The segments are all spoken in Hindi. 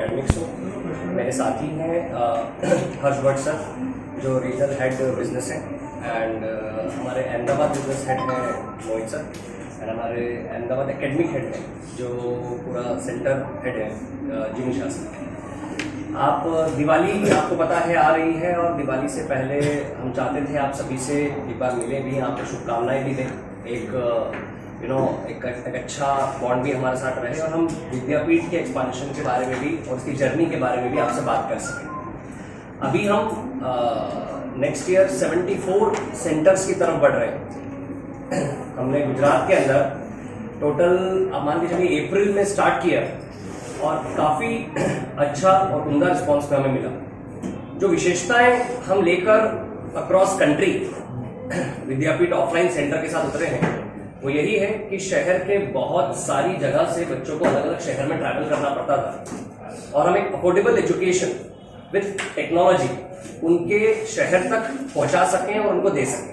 एकेडमिक्स हूँ। मेरे साथी हैं हर्षवर्ध सर जो रीजनल हेड बिजनेस है, एंड हमारे अहमदाबाद बिजनेस हेड हैं मोहित सर, एंड हमारे अहमदाबाद एकेडमिक हेड हैं जो पूरा सेंटर हेड है जिमिशा सर। आप दिवाली आपको पता है आ रही है, और दिवाली से पहले हम चाहते थे आप सभी से एक बार मिले भी, आपको शुभकामनाएं भी दें, एक एक अच्छा बॉन्ड भी हमारे साथ रहे, और हम विद्यापीठ के एक्सपांशन के बारे में भी और उसकी जर्नी के बारे में भी आपसे बात कर सकें। अभी हम नेक्स्ट ईयर 74 सेंटर्स की तरफ बढ़ रहे हैं। हमने गुजरात के अंदर टोटल आप मान के चलिए अप्रैल में स्टार्ट किया, और काफ़ी अच्छा और उम्दा रिस्पॉन्स हमें मिला। जो विशेषताएं हम लेकर अक्रॉस कंट्री विद्यापीठ ऑफलाइन सेंटर के साथ उतरे हैं, वो यही है कि शहर के बहुत सारी जगह से बच्चों को अलग अलग शहर में ट्रैवल करना पड़ता था, और हम एक अफोर्डेबल एजुकेशन विद टेक्नोलॉजी उनके शहर तक पहुंचा सकें और उनको दे सकें।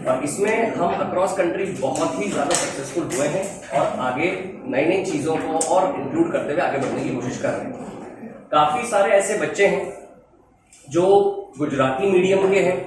और इसमें हम अक्रॉस कंट्री बहुत ही ज़्यादा सक्सेसफुल हुए हैं, और आगे नई नई चीज़ों को और इंक्लूड करते हुए आगे बढ़ने की कोशिश कर रहे हैं। काफ़ी सारे ऐसे बच्चे हैं जो गुजराती मीडियम के हैं,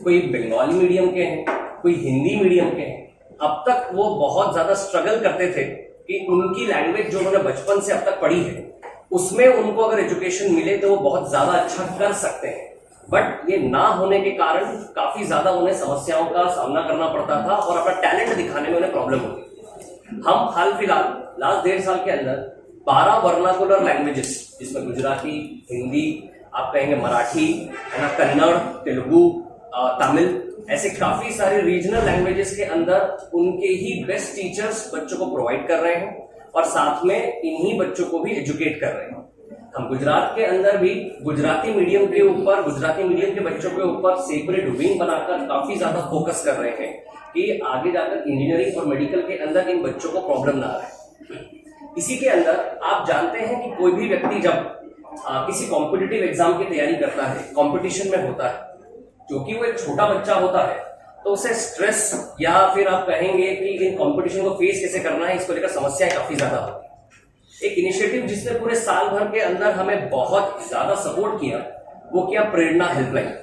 कोई बंगाली मीडियम के हैं, कोई हिंदी मीडियम के हैं। अब तक वो बहुत ज्यादा स्ट्रगल करते थे कि उनकी लैंग्वेज जो उन्होंने बचपन से अब तक पढ़ी है उसमें उनको अगर एजुकेशन मिले तो वो बहुत ज्यादा अच्छा कर सकते हैं, बट ये ना होने के कारण काफी ज्यादा उन्हें समस्याओं का सामना करना पड़ता था और अपना टैलेंट दिखाने में उन्हें प्रॉब्लम होती थी। हम हाल फिलहाल लास्ट 1.5 साल के अंदर 12 वर्नाकुलर लैंग्वेजेस, जिसमें गुजराती, हिंदी, आप कहेंगे मराठी, है ना, कन्नड़, तेलुगु, तमिल, ऐसे काफी सारे रीजनल लैंग्वेजेस के अंदर उनके ही बेस्ट टीचर्स बच्चों को प्रोवाइड कर रहे हैं, और साथ में इन्हीं बच्चों को भी एजुकेट कर रहे हैं। हम गुजरात के अंदर भी गुजराती मीडियम के ऊपर, गुजराती मीडियम के बच्चों के ऊपर सेपरेट विंग बनाकर काफी ज्यादा फोकस कर रहे हैं कि आगे जाकर इंजीनियरिंग और मेडिकल के अंदर इन बच्चों को प्रॉब्लम ना आए। इसी के अंदर आप जानते हैं कि कोई भी व्यक्ति जब किसी कॉम्पिटिटिव एग्जाम की तैयारी करता है, कॉम्पिटिशन में होता है, क्योंकि वो एक छोटा बच्चा होता है, तो उसे स्ट्रेस या फिर आप कहेंगे कि इन कंपटीशन को फेस कैसे करना है, इसको लेकर समस्याएं काफी ज्यादा होती है। एक इनिशिएटिव जिसने पूरे साल भर के अंदर हमें बहुत ज्यादा सपोर्ट किया, वो क्या, प्रेरणा हेल्पलाइन,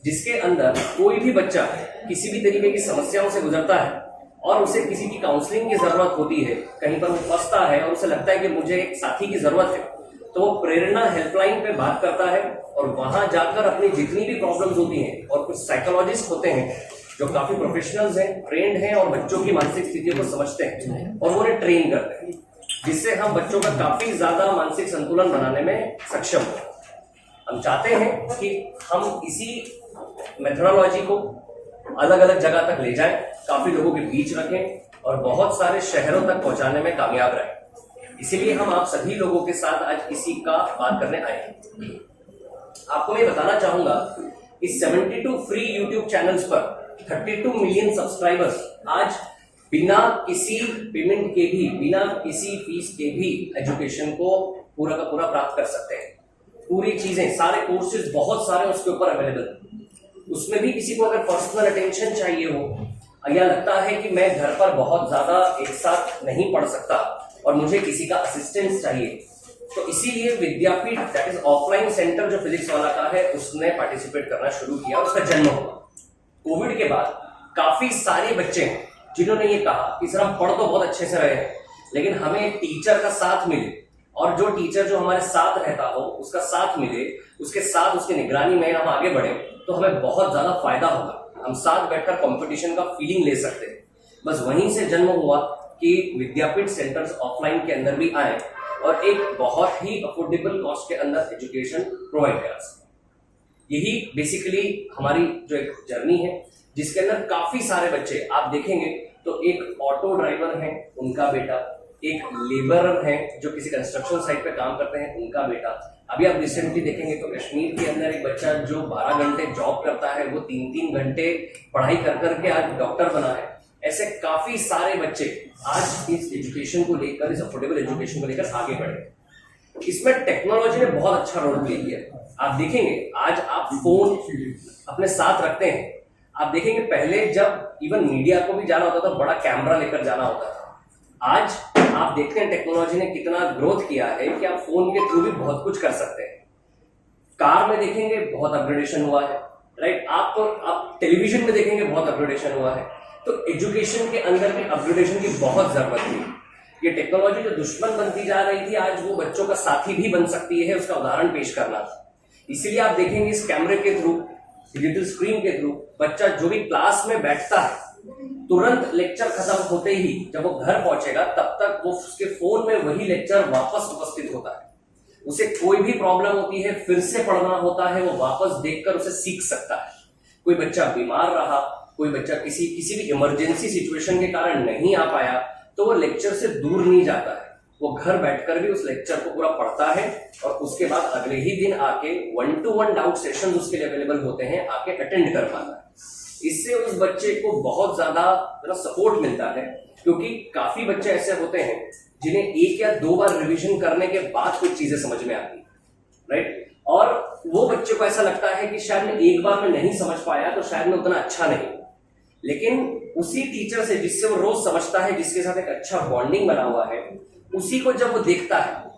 जिसके अंदर कोई भी बच्चा किसी भी तरीके की समस्याओं से गुजरता है और उसे किसी की काउंसलिंग की जरूरत होती है, कहीं पर वो फंसता है और उसे लगता है कि मुझे एक साथी की जरूरत है, तो वो प्रेरणा हेल्पलाइन पे बात करता है, और वहां जाकर अपनी जितनी भी प्रॉब्लम्स होती हैं, और कुछ साइकोलॉजिस्ट होते हैं जो काफी प्रोफेशनल्स हैं, ट्रेंड हैं, और बच्चों की मानसिक स्थितियों को समझते हैं और वो उन्हें ट्रेन करते हैं, जिससे हम बच्चों का काफी ज्यादा मानसिक संतुलन बनाने में सक्षम हो। हम चाहते हैं कि हम इसी मेथोडोलॉजी को अलग अलग जगह तक ले जाएं, काफी लोगों के बीच रखें, और बहुत सारे शहरों तक पहुंचाने में कामयाब रहें। इसीलिए हम आप सभी लोगों के साथ आज इसी का बात करने आए हैं। आपको मैं बताना चाहूंगा इस 72 फ्री यूट्यूब चैनल्स पर 32 मिलियन सब्सक्राइबर्स आज बिना किसी पेमेंट के भी, बिना किसी फीस के भी एजुकेशन को पूरा का पूरा प्राप्त कर सकते हैं। पूरी चीजें, सारे कोर्सेज बहुत सारे उसके ऊपर अवेलेबल। उसमें भी किसी को अगर पर्सनल अटेंशन चाहिए हो, या लगता है कि मैं घर पर बहुत ज्यादा एक साथ नहीं पढ़ सकता और मुझे किसी का असिस्टेंस चाहिए, तो इसीलिए विद्यापीठ दैट इज ऑफलाइन सेंटर जो फिजिक्स वाला का है, उसने पार्टिसिपेट करना शुरू किया, उसका जन्म हुआ। कोविड के बाद काफी सारे बच्चे हैं जिन्होंने ये कहा कि सर हम पढ़ तो बहुत अच्छे से रहे हैं, लेकिन हमें एक टीचर का साथ मिले, और जो टीचर जो हमारे साथ रहता हो उसका साथ मिले, उसके साथ उसकी निगरानी में हम आगे बढ़े तो हमें बहुत ज्यादा फायदा होगा। हम साथ बैठकर कंपटीशन का फीलिंग ले सकते हैं। बस वहीं से जन्म हुआ कि विद्यापीठ सेंटर्स ऑफलाइन के अंदर भी आए और एक बहुत ही अफोर्डेबल कॉस्ट के अंदर एजुकेशन प्रोवाइड करा सके। यही बेसिकली हमारी जो एक जर्नी है, जिसके अंदर काफी सारे बच्चे आप देखेंगे तो एक ऑटो ड्राइवर है उनका बेटा, एक लेबरर है जो किसी कंस्ट्रक्शन साइट पे काम करते हैं उनका बेटा। अभी आप रिसेंटली देखेंगे तो कश्मीर के अंदर एक बच्चा जो 12 घंटे जॉब करता है, वो 3-3 घंटे पढ़ाई कर करके आज डॉक्टर बना है। ऐसे काफी सारे बच्चे आज इस एजुकेशन को लेकर, इस अफोर्डेबल एजुकेशन को लेकर आगे बढ़े। इसमें टेक्नोलॉजी ने बहुत अच्छा रोल प्ले किया। आप देखेंगे आज आप फोन अपने साथ रखते हैं, आप देखेंगे पहले जब इवन मीडिया को भी जाना होता था बड़ा कैमरा लेकर जाना होता था। आज आप देखते हैं टेक्नोलॉजी ने कितना ग्रोथ किया है कि आप फोन के थ्रू भी बहुत कुछ कर सकते हैं। कार में देखेंगे बहुत अपग्रेडेशन हुआ है, राइट। आप टेलीविजन में देखेंगे बहुत अपग्रेडेशन हुआ है। तो एजुकेशन के अंदर भी अपग्रेडेशन की बहुत जरूरत थी। ये टेक्नोलॉजी जो दुश्मन बनती जा रही थी, आज वो बच्चों का साथी भी बन सकती है, उसका उदाहरण पेश करना था। इसीलिए आप देखेंगे इस कैमरे के थ्रू, डिजिटल स्क्रीन के थ्रू, बच्चा जो भी क्लास में बैठता है, तुरंत लेक्चर खत्म होते ही जब वो घर पहुंचेगा तब तक वो उसके फोन में वही लेक्चर वापस उपस्थित होता है। उसे कोई भी प्रॉब्लम होती है, फिर से पढ़ना होता है, वो वापस देखकर उसे सीख सकता है। कोई बच्चा बीमार रहा, कोई बच्चा किसी भी इमरजेंसी सिचुएशन के कारण नहीं आ पाया, तो वो लेक्चर से दूर नहीं जाता है, वो घर बैठकर भी उस लेक्चर को पूरा पढ़ता है और उसके बाद अगले ही दिन आके 1-to-1 डाउट सेशन उसके लिए अवेलेबल होते हैं, आके अटेंड कर पाता है। इससे उस बच्चे को बहुत ज्यादा सपोर्ट मिलता है, क्योंकि काफी बच्चे ऐसे होते हैं जिन्हें 1 या 2 बार रिवीजन करने के बाद कुछ चीजें समझ में आती, राइट। और वो बच्चे को ऐसा लगता है कि शायद मैं 1 बार में नहीं समझ पाया तो शायद मैं उतना अच्छा नहीं। लेकिन उसी टीचर से जिससे वो रोज समझता है, जिसके साथ एक अच्छा बॉन्डिंग बना हुआ है, उसी को जब वो देखता है,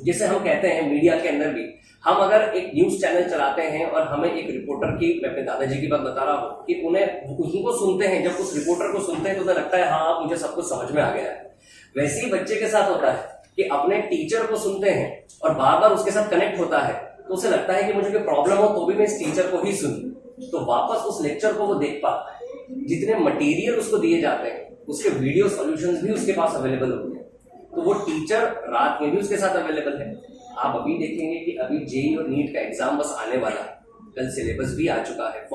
जैसे हम कहते हैं मीडिया के अंदर भी, हम अगर एक न्यूज चैनल चलाते हैं और हमें एक रिपोर्टर की, मैं अपने दादाजी की बात बता रहा हूं कि उनको सुनते हैं, जब उस रिपोर्टर को सुनते हैं तो उन्हें लगता है हाँ मुझे सब कुछ समझ में आ गया है। वैसे ही बच्चे के साथ होता है कि अपने टीचर को सुनते हैं और बार बार उसके साथ कनेक्ट होता है, तो उसे लगता है कि मुझे कोई प्रॉब्लम हो तो भी मैं इस टीचर को ही सुनूं, तो वापस उस लेक्चर को वो देख पाता है। जितने मटेरियल उसको दिए जाते हैं उसके वीडियो सॉल्यूशंस भी उसके पास अवेलेबल होते हैं, तो वो टीचर रात में भी उसके साथ अवेलेबल है। आप अभी देखेंगे कि अभी जेईई और नीट का एग्जाम बस आने वाला है, कल सिलेबस भी आ चुका है।